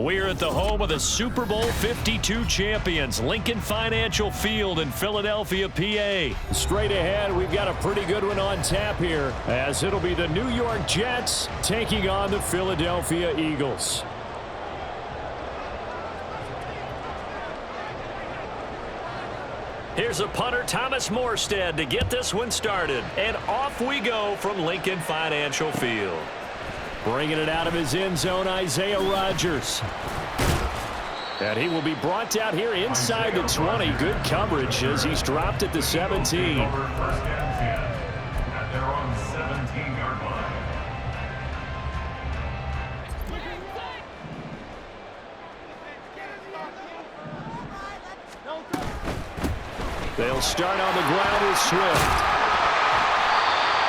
We're at the home of the Super Bowl 52 champions, Lincoln Financial Field in Philadelphia, PA. Straight ahead, we've got a pretty good one on tap here, as it'll be the New York Jets taking on the Philadelphia Eagles. Here's a punter, Thomas Morstead, to get this one started. And off we go from Lincoln Financial Field. Bringing it out of his end zone, Isaiah Rodgers. And he will be brought down here inside the 20. Good coverage as he's dropped at the 17. At their own 17-yard line. They'll start on the ground with Swift.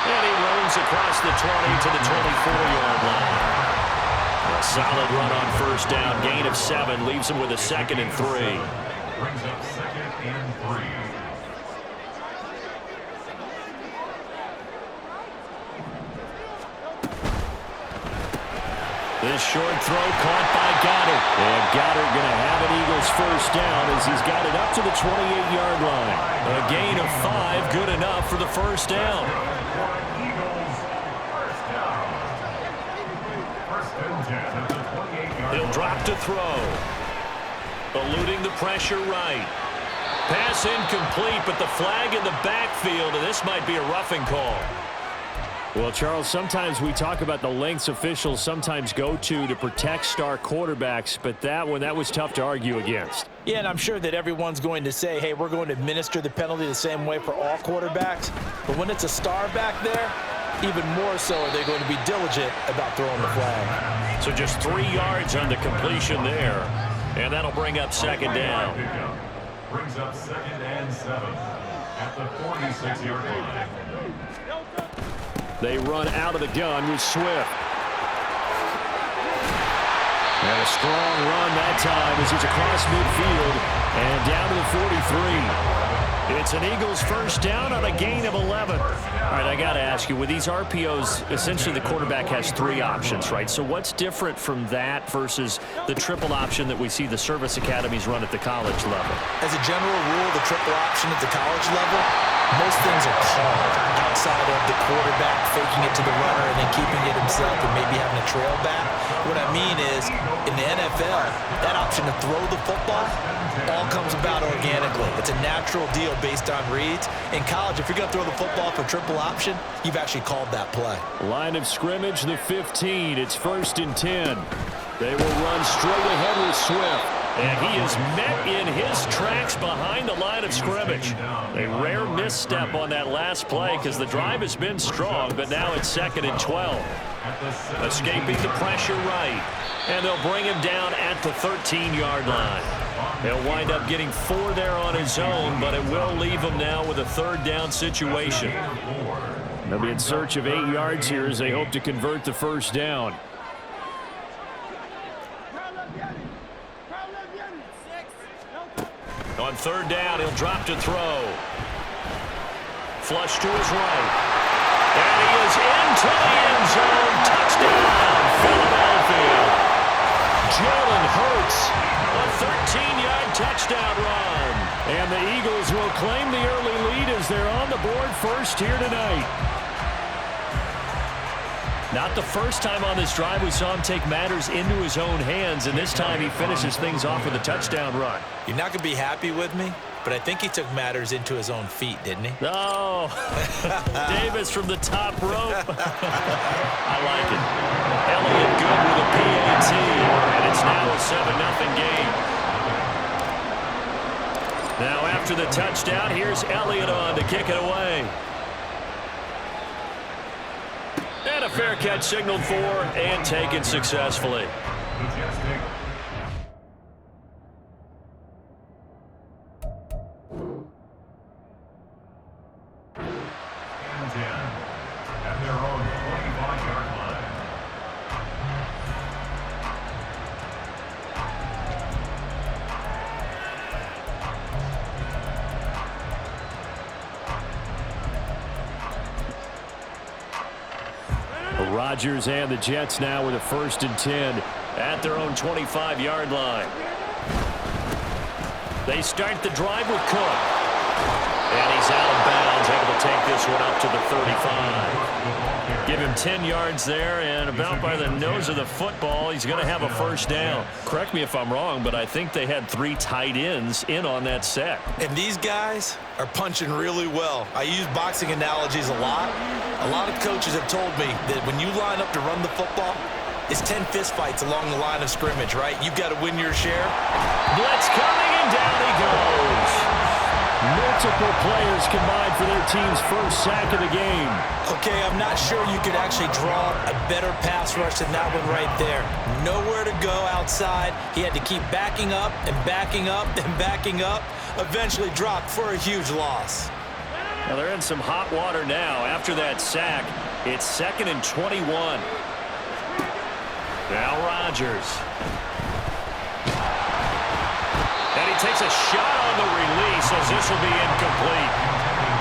And he roams across the 20 to the 24-yard line. A solid run on first down. Gain of 7 leaves him with a 2nd and 3. Brings up 2nd and 3. This short throw caught by Goddard. And Goddard going to have an Eagles first down as he's got it up to the 28-yard line. A gain of 5, good enough for the first down. He'll drop to throw. Eluding the pressure right. Pass incomplete, but the flag in the backfield, and this might be a roughing call. Well, Charles, sometimes we talk about the lengths officials sometimes go to protect star quarterbacks, but that one, that was tough to argue against. Yeah, and I'm sure that everyone's going to say, hey, we're going to administer the penalty the same way for all quarterbacks. But when it's a star back there, even more so are they going to be diligent about throwing the flag. So just 3 yards on the completion there, and that'll bring up 2nd down. Brings up 2nd and 7 at the 46-yard line. They run out of the gun with Swift. And a strong run that time as he's across midfield and down to the 43. It's an Eagles first down on a gain of 11. All right, I got to ask you, with these RPOs, essentially the quarterback has 3 options, right? So what's different from that versus the triple option that we see the service academies run at the college level? As a general rule, the triple option at the college level, most things are called outside of the quarterback faking it to the runner and then keeping it himself and maybe having a trail back. What I mean is, in the NFL, that option to throw the football all comes about organically. It's a natural deal based on reads. In college, if you're going to throw the football for triple option, you've actually called that play. Line of scrimmage, the 15. It's 1st and 10. They will run straight ahead with Swift. And he is met in his tracks behind the line of scrimmage. A rare misstep on that last play because the drive has been strong, but now it's 2nd and 12. Escaping the pressure right. And they'll bring him down at the 13-yard line. He'll wind up getting 4 there on his own, but it will leave him now with a 3rd down situation. They'll be in search of 8 yards here as they hope to convert the first down. On 3rd down, he'll drop to throw. Flush to his right. And he is into the end zone. Touchdown, Philadelphia. Jalen Hurts. A 13-yard touchdown run. And the Eagles will claim the early lead as they're on the board first here tonight. Not the first time on this drive we saw him take matters into his own hands, and this time he finishes things off with a touchdown run. You're not going to be happy with me, but I think he took matters into his own feet, didn't he? Oh, Davis from the top rope. I like it. Elliott good with a PAT, and it's now a 7-0 game. Now after the touchdown, here's Elliott on to kick it away. And a fair catch signaled for and taken successfully. At their own 25-yard line. Rodgers and the Jets now with a 1st and 10. at their own 25-yard line. They start the drive with Cook. And he's out of bounds, able to take this one up to the 35. Give him 10 yards there, and about by the nose of the football, he's going to have a first down. Correct me if I'm wrong, but I think they had 3 tight ends in on that set. And these guys are punching really well. I use boxing analogies a lot. A lot of coaches have told me that when you line up to run the football, it's 10 fistfights along the line of scrimmage, right? You've got to win your share. Blitz coming, and down he goes. Multiple players combined for their team's first sack of the game. Okay, I'm not sure you could actually draw a better pass rush than that one right there. Nowhere to go outside. He had to keep backing up and backing up and backing up. Eventually dropped for a huge loss. Now they're in some hot water now. After that sack, it's 2nd and 21. Now Rodgers. And he takes a shot on the release as this will be incomplete.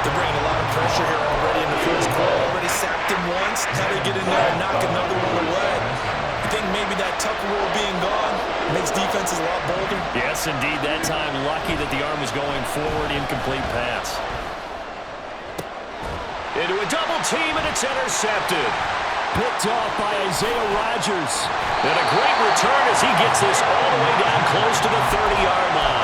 They're bringing a lot of pressure here already in the first quarter. Already sacked him once. Now they get in there and knock another one away. I think maybe that Tucker rule being gone makes defenses a lot bolder. Yes, indeed. That time, lucky that the arm was going forward. Incomplete pass. Into a double team, and it's intercepted. Picked off by Isaiah Rodgers. And a great return as he gets this all the way down close to the 30-yard line.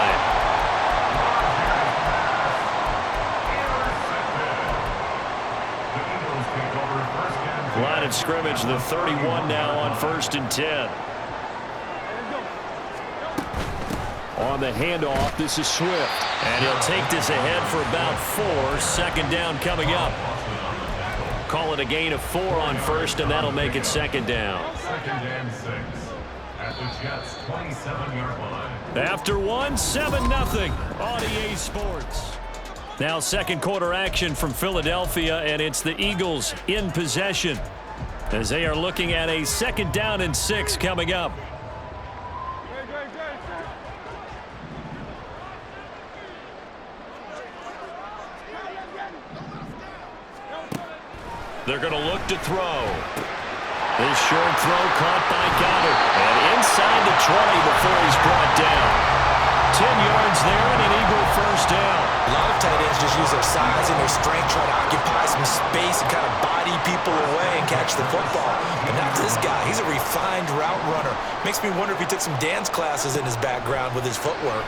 Line of scrimmage, the 31 now on 1st and 10. On the handoff, this is Swift. And he'll take this ahead for about 4. 2nd down coming up. Call it a gain of 4 on 1st, and that'll make it 2nd down. 2nd and 6 at the Jets' 27-yard line. After 1, 7-0 on EA Sports. Now 2nd quarter action from Philadelphia, and it's the Eagles in possession as they are looking at a 2nd down and 6 coming up. They're going to look to throw. This short throw caught by Goddard. And inside the 20 before he's brought down. 10 yards there and an Eagle first down. A lot of tight ends just use their size and their strength, try to occupy some space and kind of body people away and catch the football. But not this guy. He's a refined route runner. Makes me wonder if he took some dance classes in his background with his footwork.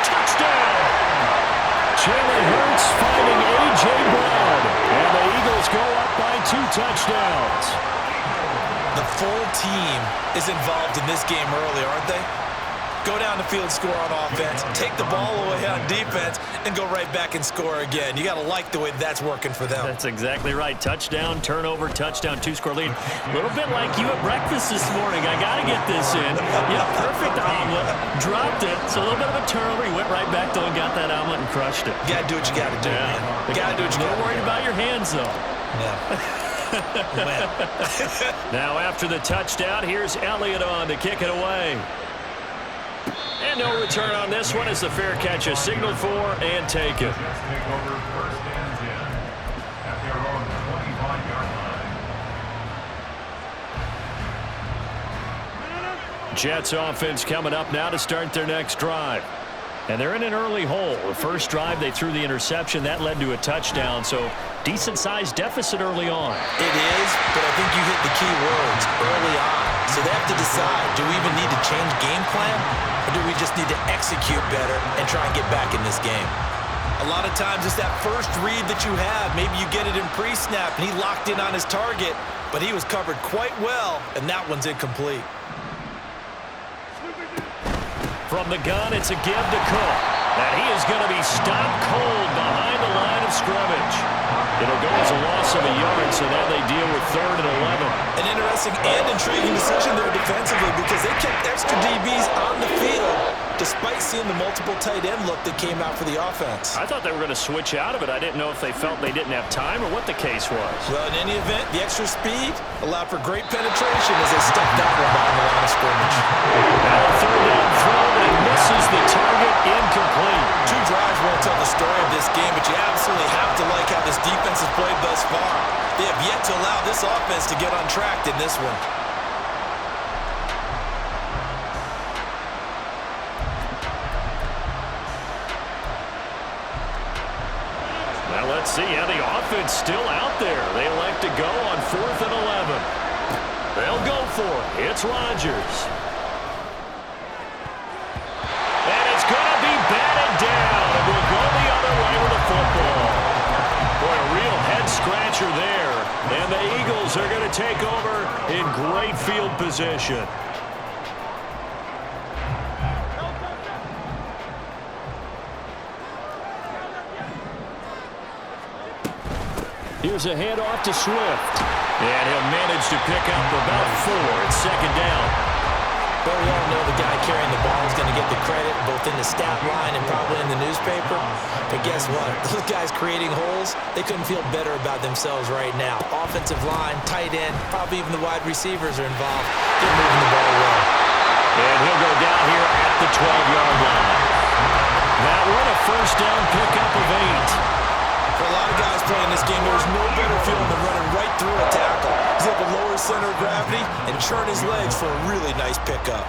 Touchdown! Jalen Hurts finding A.J. Brown. And the Eagles go up by 2 touchdowns. The full team is involved in this game early, aren't they? Go down the field, score on offense, take the ball away on defense, and go right back and score again. You got to like the way that's working for them. That's exactly right. Touchdown, turnover, touchdown, 2-score lead. A little bit like you at breakfast this morning. I got to get this in. Yeah, perfect omelet. Dropped it. So a little bit of a turnover. He went right back, though, and got that omelet and crushed it. You got to do what you got to do, man. You got to do what you got to do. Don't worry about your hands, though. Yeah. Now after the touchdown, here's Elliott on to kick it away. And no return on this one as the fair catch is signaled for and taken. Jets take over 1st and 10 at their own 25-yard line. Jets offense coming up now to start their next drive. And they're in an early hole. The first drive, they threw the interception. That led to a touchdown, so decent-sized deficit early on. It is, but I think you hit the key words early on. So they have to decide, do we even need to change game plan, or do we just need to execute better and try and get back in this game? A lot of times it's that first read that you have. Maybe you get it in pre-snap, and he locked in on his target, but he was covered quite well, and that one's incomplete. From the gun, it's a give to Cook. And he is going to be stopped cold behind the line of scrimmage. It'll go as a loss of a yard, so now they deal with 3rd and 11. An interesting and intriguing decision there defensively because they kept extra DBs on the field despite seeing the multiple tight end look that came out for the offense. I thought they were going to switch out of it. I didn't know if they felt they didn't have time or what the case was. Well, in any event, the extra speed allowed for great penetration as they stuffed that one behind the line of scrimmage. Now a 3rd down throw, but he misses the target, incomplete. 2 drives won't tell the story of this game, but you absolutely have to like how this defense has played thus far. They have yet to allow this offense to get untracked in this one. see how the offense still out there. They elect to go on 4th and 11. They'll go for it. It's Rodgers. And it's going to be batted down. And we'll go the other way with the football. Boy, a real head-scratcher there. And the Eagles are going to take over in great field position. Here's a handoff to Swift. And he'll manage to pick up about 4. It's 2nd down. Well, we all know the guy carrying the ball is going to get the credit both in the stat line and probably in the newspaper. But guess what? Those guys creating holes, they couldn't feel better about themselves right now. Offensive line, tight end, probably even the wide receivers are involved. They're moving the ball well. And he'll go down here at the 12-yard line. That one a 1st down pickup of 8. For a lot of guys playing this game, there's no better feeling than running right through a tackle. He's able to lower his center of gravity and churn his legs for a really nice pickup.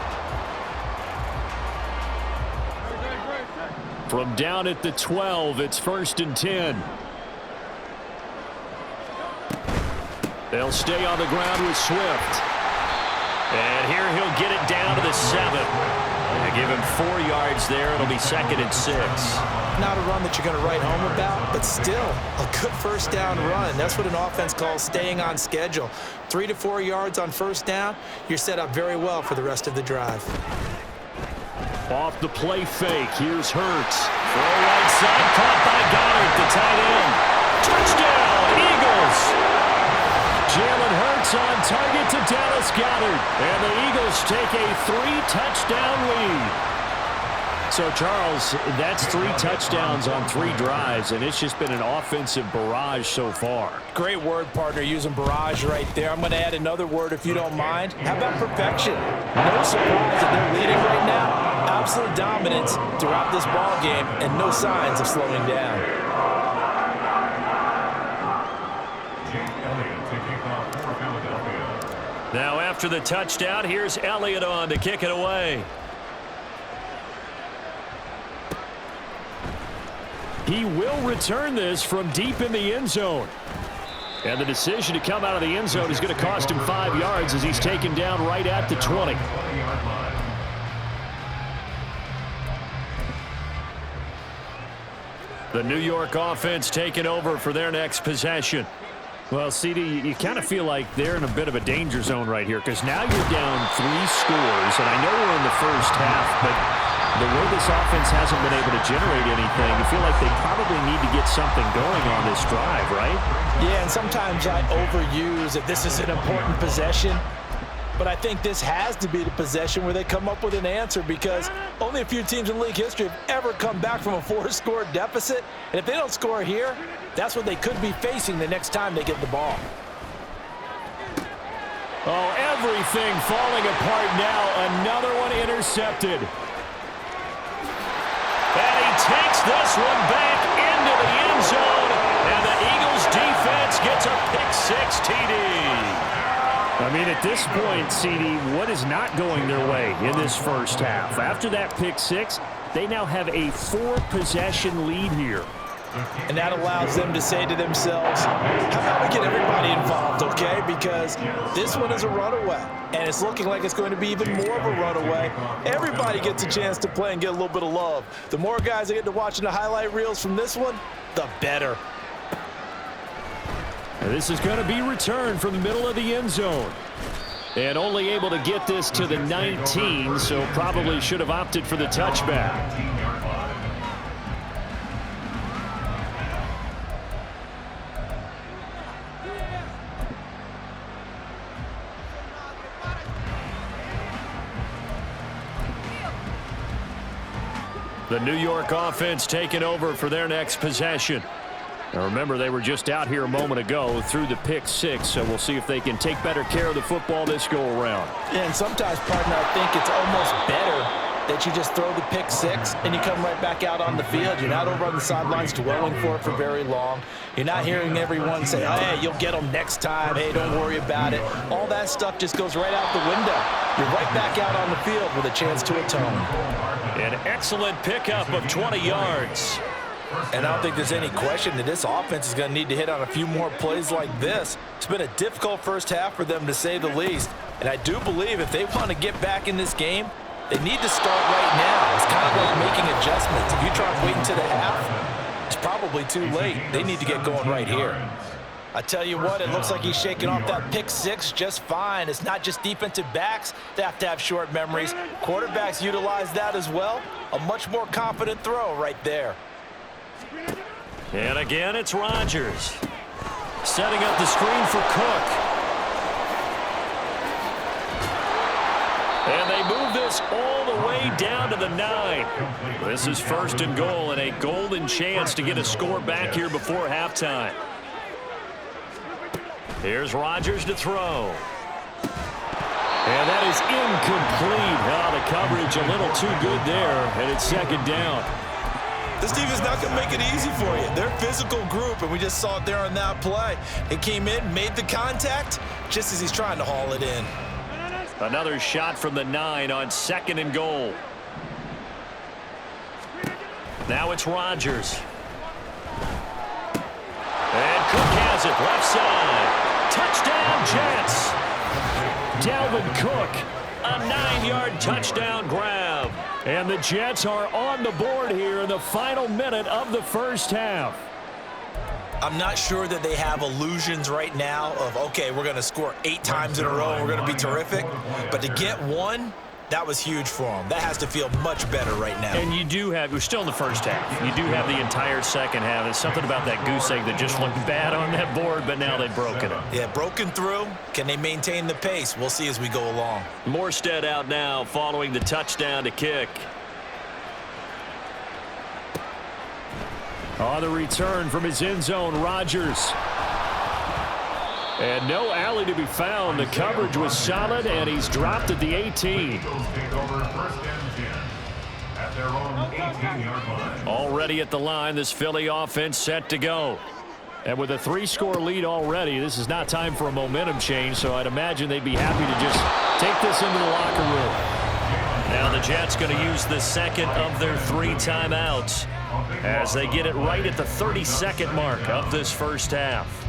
From down at the 12, it's 1st and 10. They'll stay on the ground with Swift. And here he'll get it down to the 7. And give him 4 yards there. It'll be 2nd and 6. Not a run that you're going to write home about, but still a good 1st down run. That's what an offense calls staying on schedule. 3 to 4 yards on 1st down, you're set up very well for the rest of the drive. Off the play fake, here's Hurts. Throw right side, caught by Goddard, the tight end. Touchdown, Eagles! Jalen Hurts on target to Dallas Goddard. And the Eagles take a 3-touchdown lead. So, Charles, that's 3 touchdowns on 3 drives, and it's just been an offensive barrage so far. Great word, partner, using barrage right there. I'm going to add another word if you don't mind. How about perfection? No surprise that they're leading right now. Absolute dominance throughout this ball game and no signs of slowing down. Now after the touchdown, here's Elliott on to kick it away. He will return this from deep in the end zone. And the decision to come out of the end zone is going to cost him 5 yards as he's taken down right at the 20. The New York offense taking over for their next possession. Well, CD, you kind of feel like they're in a bit of a danger zone right here because now you're down 3 scores, and I know we're in the first half, but the way this offense hasn't been able to generate anything, you feel like they probably need to get something going on this drive, right? Yeah, and sometimes I overuse that this is an important possession, but I think this has to be the possession where they come up with an answer because only a few teams in league history have ever come back from a 4-score deficit, and if they don't score here, that's what they could be facing the next time they get the ball. Oh, everything falling apart now. Another one intercepted. And he takes this one back into the end zone, and the Eagles defense gets a pick-6 TD. I mean, at this point, CD, what is not going their way in this first half? After that pick-6, they now have a 4-possession lead here. And that allows them to say to themselves, how about we get everybody involved, okay? Because this one is a runaway, and it's looking like it's going to be even more of a runaway. Everybody gets a chance to play and get a little bit of love. The more guys that get to watching the highlight reels from this one, the better. And this is going to be returned from the middle of the end zone. And only able to get this to the 19, so probably should have opted for the touchback. The New York offense taking over for their next possession. Now remember, they were just out here a moment ago through the pick-6, so we'll see if they can take better care of the football this go-around. Yeah, and sometimes, partner, I think it's almost better that you just throw the pick-6 and you come right back out on the field. You're not over on the sidelines dwelling for it for very long. You're not hearing everyone say, oh, hey, you'll get them next time. Hey, don't worry about it. All that stuff just goes right out the window. You're right back out on the field with a chance to atone. An excellent pickup of 20 yards. And I don't think there's any question that this offense is going to need to hit on a few more plays like this. It's been a difficult first half for them, to say the least. And I do believe if they want to get back in this game, they need to start right now. It's kind of like making adjustments. If you try to wait until the half, it's probably too late. They need to get going right here. I tell you what, it looks like he's shaking off that pick six just fine. It's not just defensive backs that have to have short memories. Quarterbacks utilize that as well. A much more confident throw right there. And again, it's Rodgers. Setting up the screen for Cook. And they move this all the way down to the 9. This is 1st and goal and a golden chance to get a score back here before halftime. Here's Rodgers to throw. And that is incomplete. The coverage a little too good there, and it's 2nd down. This defense not going to make it easy for you. They're a physical group, and we just saw it there on that play. They came in, made the contact, just as he's trying to haul it in. Another shot from the 9 on 2nd and goal. Now it's Rodgers. And Cook has it, left side. Touchdown, Jets. Dalvin Cook, a 9-yard touchdown grab. And the Jets are on the board here in the final minute of the first half. I'm not sure that they have illusions right now of, okay, we're going to score 8 times in a row and we're going to be terrific. But to get one, that was huge for them. That has to feel much better right now. And you do have, we're still in the first half. You do have the entire second half. There's something about that goose egg that just looked bad on that board, but now they've broken it. Yeah, broken through. Can they maintain the pace? We'll see as we go along. Morstead out now following the touchdown to kick. On the return from his end zone, Rodgers. And no alley to be found. The coverage was solid, and he's dropped at the 18. Already at the line, this Philly offense set to go. And with a 3-score lead already, this is not time for a momentum change, so I'd imagine they'd be happy to just take this into the locker room. Now the Jets going to use the second of their 3 timeouts as they get it right at the 32nd mark of this first half.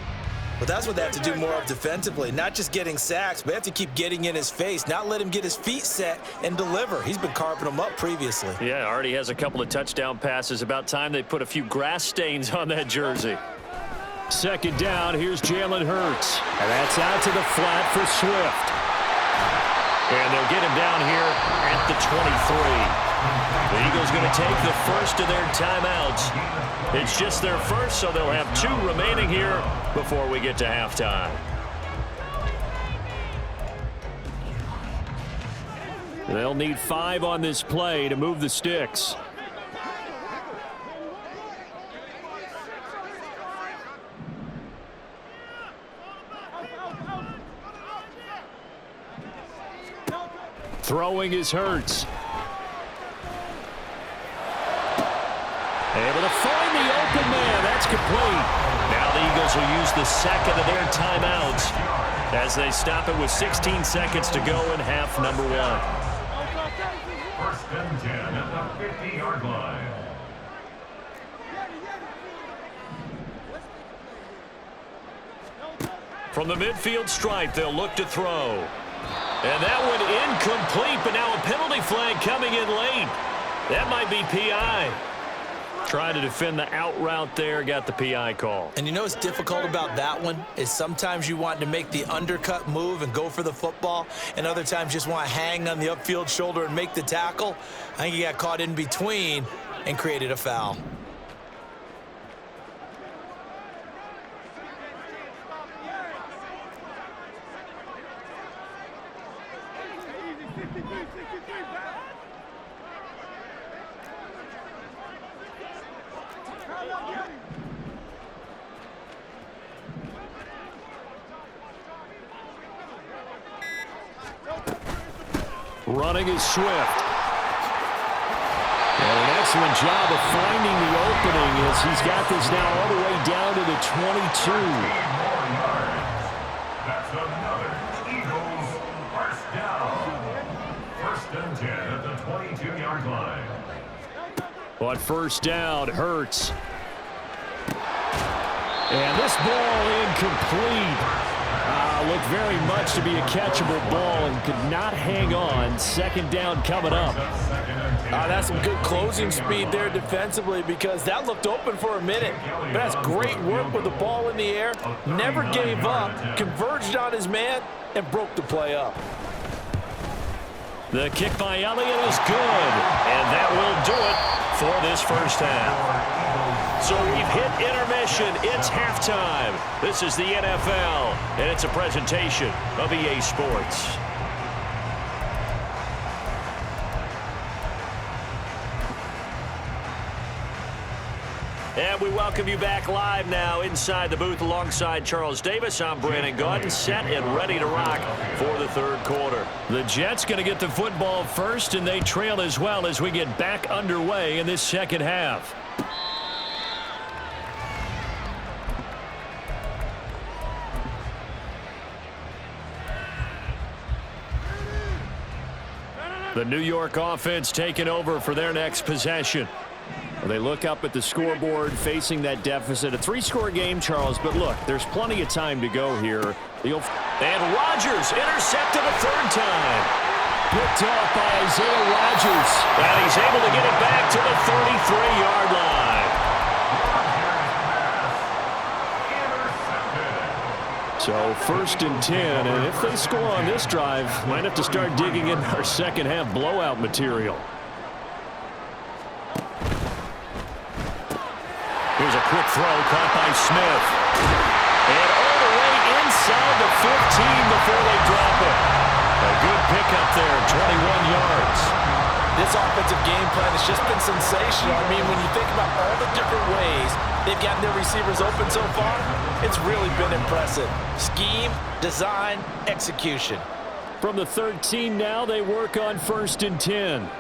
But that's what they have to do more of defensively, not just getting sacks, but they have to keep getting in his face, not let him get his feet set and deliver. He's been carving them up previously. Yeah, already has a couple of touchdown passes. About time they put a few grass stains on that jersey. 2nd down, here's Jalen Hurts. And that's out to the flat for Swift. And they'll get him down here at the 23. The Eagles going to take the first of their timeouts. It's just their first, so they'll have 2 remaining here before we get to halftime. They'll need 5 on this play to move the sticks. Throwing is Hurts. Able to find the open man. That's complete. Now the Eagles will use the second of their timeouts as they stop it with 16 seconds to go in half number 1. 1st and 10 at the 50-yard line. From the midfield stripe, they'll look to throw. And that one incomplete, but now a penalty flag coming in late. That might be PI. Trying to defend the out route there, got the PI call. And you know what's difficult about that one is sometimes you want to make the undercut move and go for the football, and other times just want to hang on the upfield shoulder and make the tackle. I think he got caught in between and created a foul. Running is Swift. And an excellent job of finding the opening as he's got this now all the way down to the 22. That's another Eagles first down. 1st and 10 at the 22-yard line. On first down, Hurts. And this ball incomplete. Looked very much to be a catchable ball and could not hang on. Second down coming up. That's some good closing speed there defensively, because that looked open for a minute. But that's great work with the ball in the air. Never gave up, converged on his man, and broke the play up. The kick by Elliott is good, and that will do it for this first half. So we've hit intermission. It's halftime. This is the NFL, and it's a presentation of EA Sports. And we welcome you back live now inside the booth alongside Charles Davis. I'm Brandon Gaudin, set and ready to rock for the third quarter. The Jets going to get the football first, and they trail as well as we get back underway in this second half. The New York offense taking over for their next possession. They look up at the scoreboard facing that deficit. A three-score game, Charles, but look, there's plenty of time to go here. And Rodgers intercepted a third time. Picked off by Isaiah Rodgers. And he's able to get it back to the 33-yard line. So first and 10, and if they score on this drive, might have to start digging in our second half blowout material. Here's a quick throw caught by Smith. And all the way inside the 15 before they drop it. A good pickup there, 21 yards. This offensive game plan has just been sensational. I mean, when you think about all the different ways they've gotten their receivers open so far, it's really been impressive. Scheme, design, execution. From the 13 now, they work on first and 10.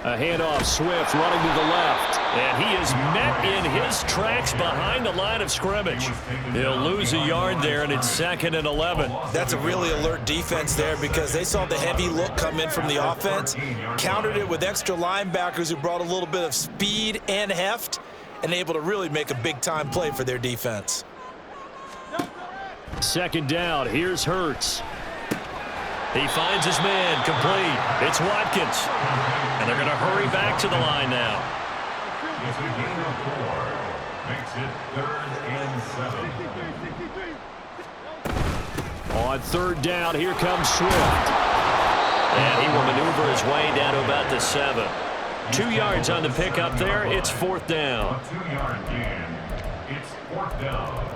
A handoff, Swift running to the left. And he is met in his tracks behind the line of scrimmage. He'll lose a yard there, and it's 2nd and 11. That's a really alert defense there, because they saw the heavy look come in from the offense, countered it with extra linebackers who brought a little bit of speed and heft, and able to really make a big-time play for their defense. Second down, here's Hurts. He finds his man, complete. It's Watkins. And they're going to hurry back to the line now. It's a gain of 4. Makes it 3rd and 7. On third down, here comes Swift. And he will maneuver his way down to about the 7. 2 yards on the pickup there. It's 4th down. A 2-yard gain. It's 4th down.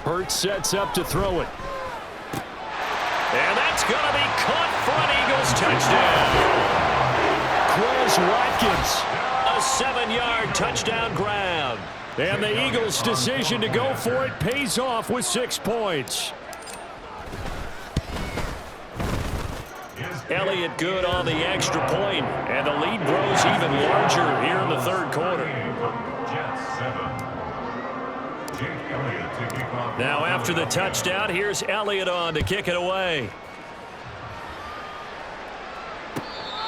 Hurts sets up to throw it. And that's going to be caught for an Eagles touchdown. Quez Watkins. A 7-yard touchdown grab. And the Eagles' decision to go for it pays off with 6 points. Elliott good on the extra point, and the lead grows even larger here in the third quarter. Jets 7. Jake Elliott to kick off. Now after the touchdown, here's Elliott on to kick it away.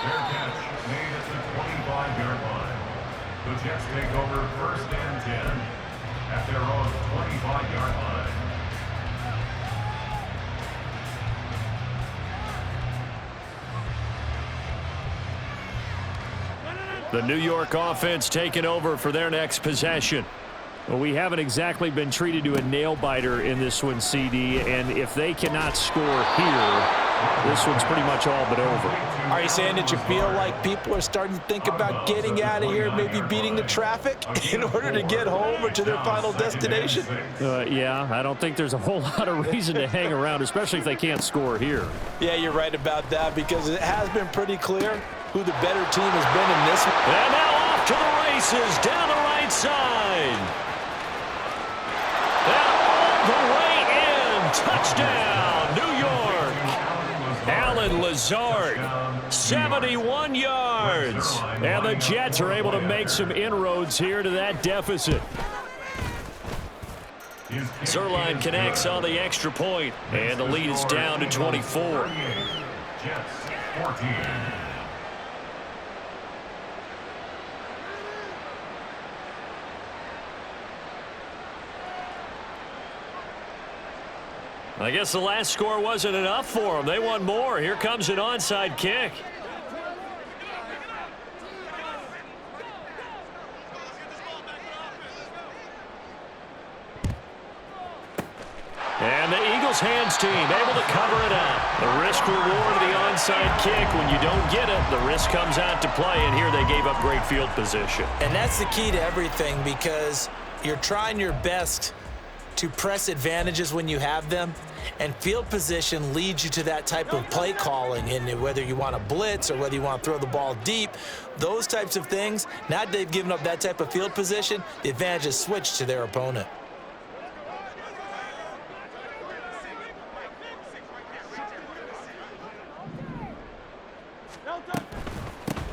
Fair catch made at the 25-yard line. The Jets take over 1st and 10 at their own 25-yard line. The New York offense taking over for their next possession. Well, we haven't exactly been treated to a nail-biter in this one, CD, and if they cannot score here, this one's pretty much all but over. Are you saying that you feel like people are starting to think about getting out of here, maybe beating the traffic in order to get home or to their final destination? Yeah, I don't think there's a whole lot of reason to hang around, especially if they can't score here. Yeah, you're right about that, because it has been pretty clear who the better team has been in this one. And now off to the races down the right side. And all the way in Touchdown, New York. Allen Lazard, 71 yards. And the Jets are able to make some inroads here to that deficit. Zerline connects on the extra point, and the lead is down to 24. Jets 14. I guess the last score wasn't enough for them. They want more. Here comes an onside kick. And the Eagles hands team able to cover it up. The risk reward of the onside kick. When you don't get it, the risk comes out to play, and here they gave up great field position. And that's the key to everything, because you're trying your best to press advantages when you have them, and field position leads you to that type of play calling. And whether you want to blitz or whether you want to throw the ball deep, those types of things, now that they've given up that type of field position, the advantage is switched to their opponent.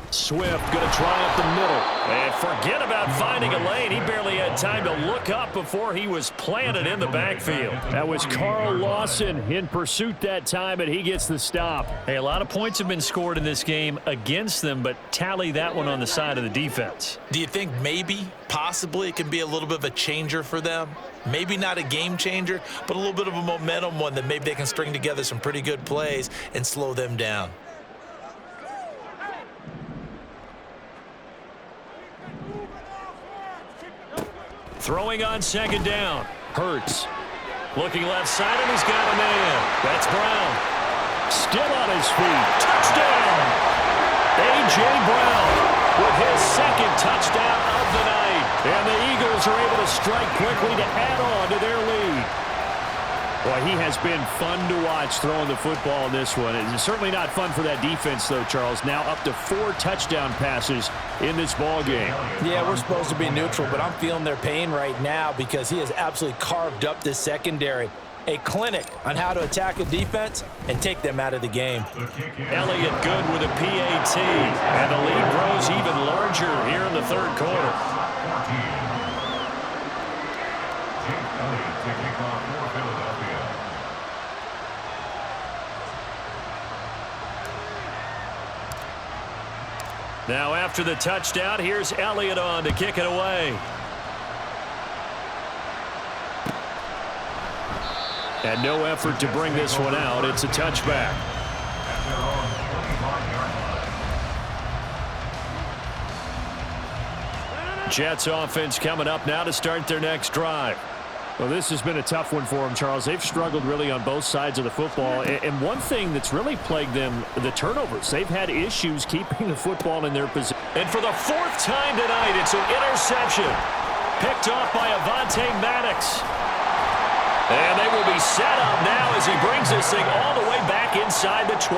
Swift going to try up the middle. And forget about finding a lane. He barely had time to look up before he was planted in the backfield. That was Carl Lawson in pursuit that time, and he gets the stop. Hey, a lot of points have been scored in this game against them, but tally that one on the side of the defense. Do you think maybe, possibly, it can be a little bit of a changer for them? Maybe not a game changer, but a little bit of a momentum one that maybe they can string together some pretty good plays and slow them down. Throwing on second down. Hurts. Looking left side, and he's got a man. That's Brown. Still on his feet. Touchdown! A.J. Brown with his second touchdown of the night. And the Eagles are able to strike quickly to add on to their lead. Boy, he has been fun to watch throwing the football in this one. It's certainly not fun for that defense, though, Charles. Now up to 4 touchdown passes in this ball game. Yeah, we're supposed to be neutral, but I'm feeling their pain right now because he has absolutely carved up this secondary. A clinic on how to attack a defense and take them out of the game. Elliott good with a PAT. And the lead grows even larger here in the third quarter. Now after the touchdown, here's Elliott on to kick it away. And no effort to bring this one out. It's a touchback. Jets offense coming up now to start their next drive. Well, this has been a tough one for them, Charles. They've struggled really on both sides of the football. And one thing that's really plagued them, the turnovers. They've had issues keeping the football in their position. And for the 4th time tonight, it's an interception. Picked off by Avonte Maddox. And they will be set up now as he brings this thing all the way back inside the 20.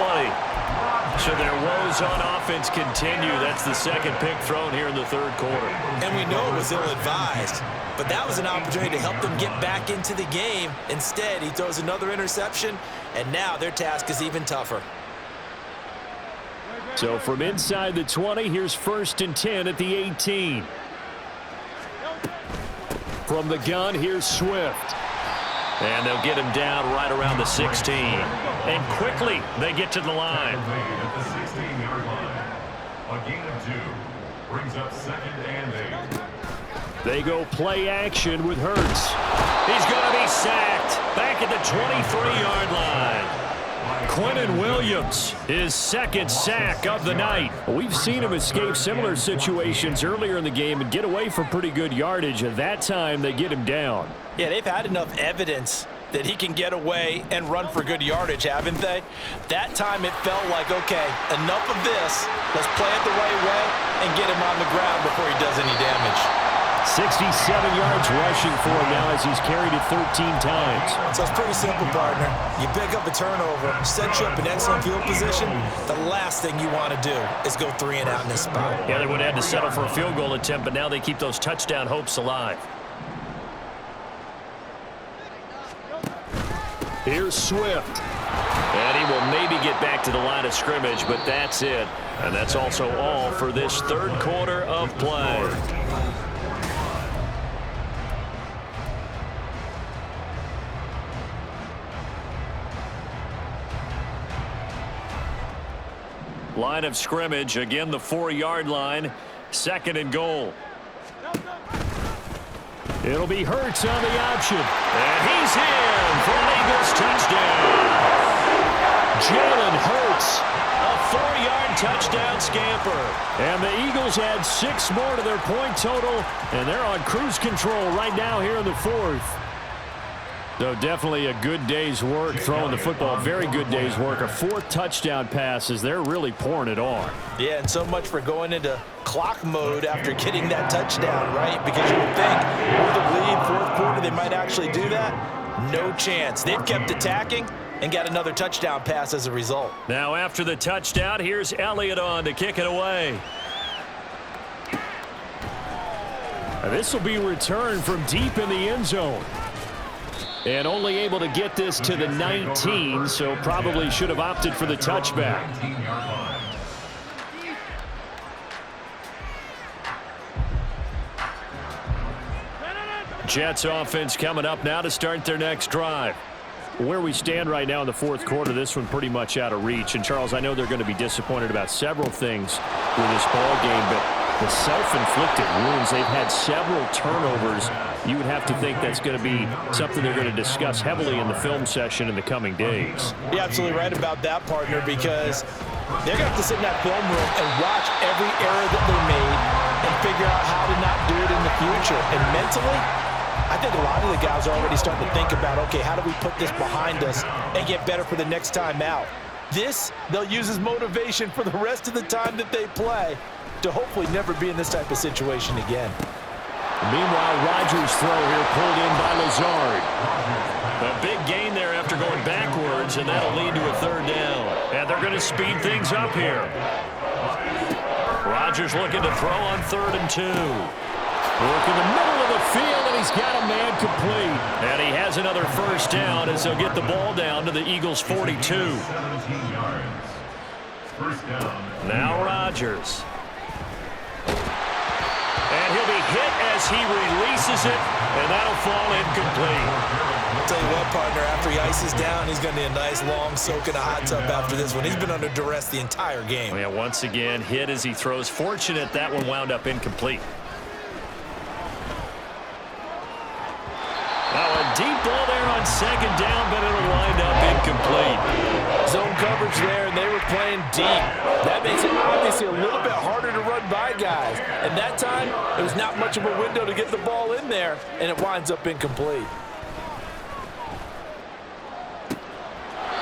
So their woes on offense continue. That's the second pick thrown here in the third quarter. And we know it was ill-advised, but that was an opportunity to help them get back into the game. Instead, he throws another interception, and now their task is even tougher. So from inside the 20, here's 1st and 10 at the 18. From the gun, here's Swift. And they'll get him down right around the 16. And quickly, they get to the line. At the 16-yard line. A gain of 2 brings up 2nd and 8. They go play action with Hurts. He's going to be sacked back at the 23-yard line. Quinnen Williams, his 2nd sack of the night. We've seen him escape similar situations earlier in the game and get away from pretty good yardage. At that time, they get him down. Yeah, they've had enough evidence that he can get away and run for good yardage, haven't they? That time it felt like, okay, enough of this. Let's play it the right way and get him on the ground before he does any damage. 67 yards rushing for him now as he's carried it 13 times. So it's pretty simple, partner. You pick up a turnover, set you up in excellent field position. The last thing you want to do is go 3 and out in this spot. Yeah, they would have had to settle for a field goal attempt, but now they keep those touchdown hopes alive. Here's Swift. And he will maybe get back to the line of scrimmage, but that's it. And that's also all for this third quarter of play. Line of scrimmage, again the 4-yard line. 2nd and goal. It'll be Hurts on the option. And he's in for an Eagles touchdown. Jalen Hurts, a 4-yard touchdown scamper. And the Eagles add 6 more to their point total, and they're on cruise control right now here in the 4th. So definitely a good day's work throwing the football. Very good day's work. A 4th touchdown pass as they're really pouring it on. Yeah, and so much for going into clock mode after getting that touchdown, right? Because you would think with the lead, 4th quarter, they might actually do that. No chance. They've kept attacking and got another touchdown pass as a result. Now after the touchdown, here's Elliott on to kick it away. This will be returned from deep in the end zone. And only able to get this to the 19, so probably should have opted for the touchback. Jets offense coming up now to start their next drive. Where we stand right now in the 4th quarter, this one pretty much out of reach. And, Charles, I know they're going to be disappointed about several things with this ball game, but the self-inflicted wounds, they've had several turnovers. You would have to think that's going to be something they're going to discuss heavily in the film session in the coming days. You're absolutely right about that, partner, because they're going to have to sit in that film room and watch every error that they made and figure out how to not do it in the future. And mentally, I think a lot of the guys are already starting to think about, okay, how do we put this behind us and get better for the next time out? This, they'll use as motivation for the rest of the time that they play to hopefully never be in this type of situation again. Meanwhile, Rodgers' throw here pulled in by Lazard. A big gain there after going backwards, and that'll lead to a 3rd down. And they're going to speed things up here. Rodgers looking to throw on 3rd and 2. Work in the middle of the field, and he's got a man complete. And he has another 1st down as they'll get the ball down to the Eagles' 42. Now Rodgers. And he'll be hit as he releases it, and that'll fall incomplete. I'll tell you what, partner, after he ices down, he's going to need a nice long soak in a hot tub after this one. He's been under duress the entire game. Yeah, once again, hit as he throws. Fortunate that one wound up incomplete. Now a deep ball there on 2nd down, but it'll wind up incomplete. Zone coverage there, and they were playing deep. That makes it obviously a little bit harder to run by guys. And that time, it was not much of a window to get the ball in there, and it winds up incomplete.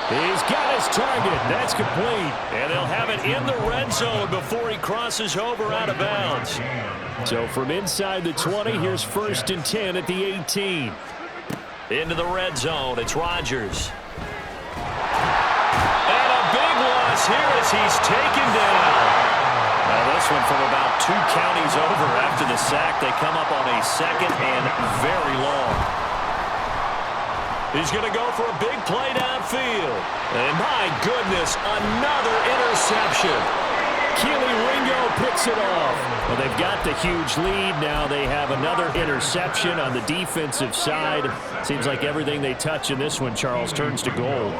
He's got his target. That's complete. And they'll have it in the red zone before he crosses over out of bounds. So from inside the 20, here's 1st and 10 at the 18. Into the red zone, it's Rodgers. And a big loss here as he's taken down. Now this one from about 2 counties over after the sack. They come up on a 2nd and very long. He's going to go for a big play downfield. And my goodness, another interception. Keely Ringo picks it off. Well, they've got the huge lead. Now they have another interception on the defensive side. Seems like everything they touch in this one, Charles, turns to gold.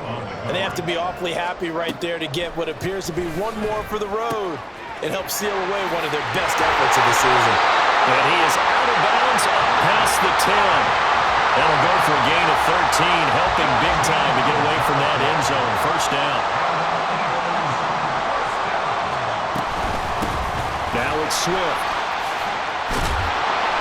And they have to be awfully happy right there to get what appears to be one more for the road. It helps seal away one of their best efforts of the season. And he is out of bounds up past the 10. That'll go for a gain of 13, helping big time to get away from that end zone. 1st down. Now it's Swift.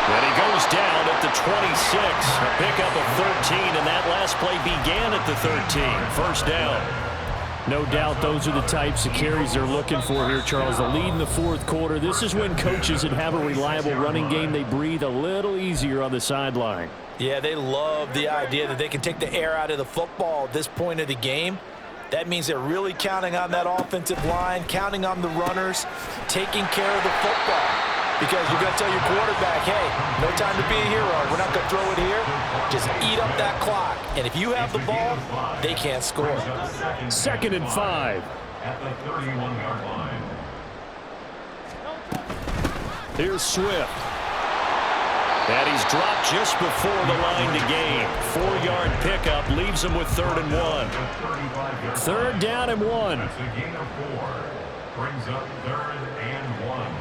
And he goes down at the 26. A pickup of 13, and that last play began at the 13. 1st down. No doubt those are the types of carries they're looking for here, Charles. The lead in the 4th quarter. This is when coaches that have a reliable running game, they breathe a little easier on the sideline. Yeah, they love the idea that they can take the air out of the football at this point of the game. That means they're really counting on that offensive line, counting on the runners, taking care of the football. Because you're going to tell your quarterback, hey, no time to be a hero. We're not going to throw it here. Just eat up that clock. And if you have the ball, they can't score. 2nd and 5. At the 31-yard line. Here's Swift. And he's dropped just before the line to gain. 4-yard pickup leaves him with 3rd and 1. 3rd down and 1. That's a gain of 4. Brings up 3rd and 1.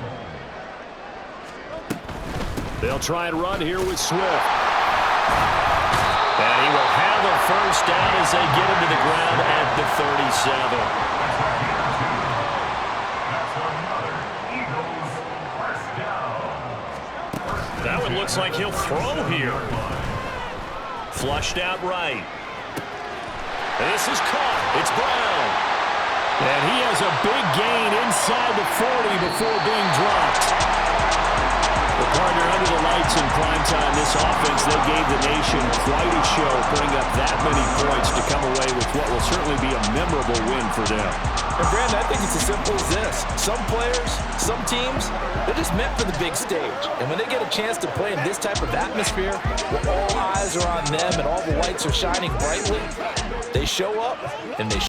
They'll try and run here with Swift. And he will have a 1st down as they get him to the ground at the 37. That one looks like he'll throw here. Flushed out right. This is caught. It's Brown. And he has a big gain inside the 40 before being dropped. The partner under the lights in primetime, this offense, they gave the nation quite a show, putting up that many points to come away with what will certainly be a memorable win for them. And Brandon, I think it's as simple as this. Some players, some teams, they're just meant for the big stage. And when they get a chance to play in this type of atmosphere, where all eyes are on them and all the lights are shining brightly, they show up and they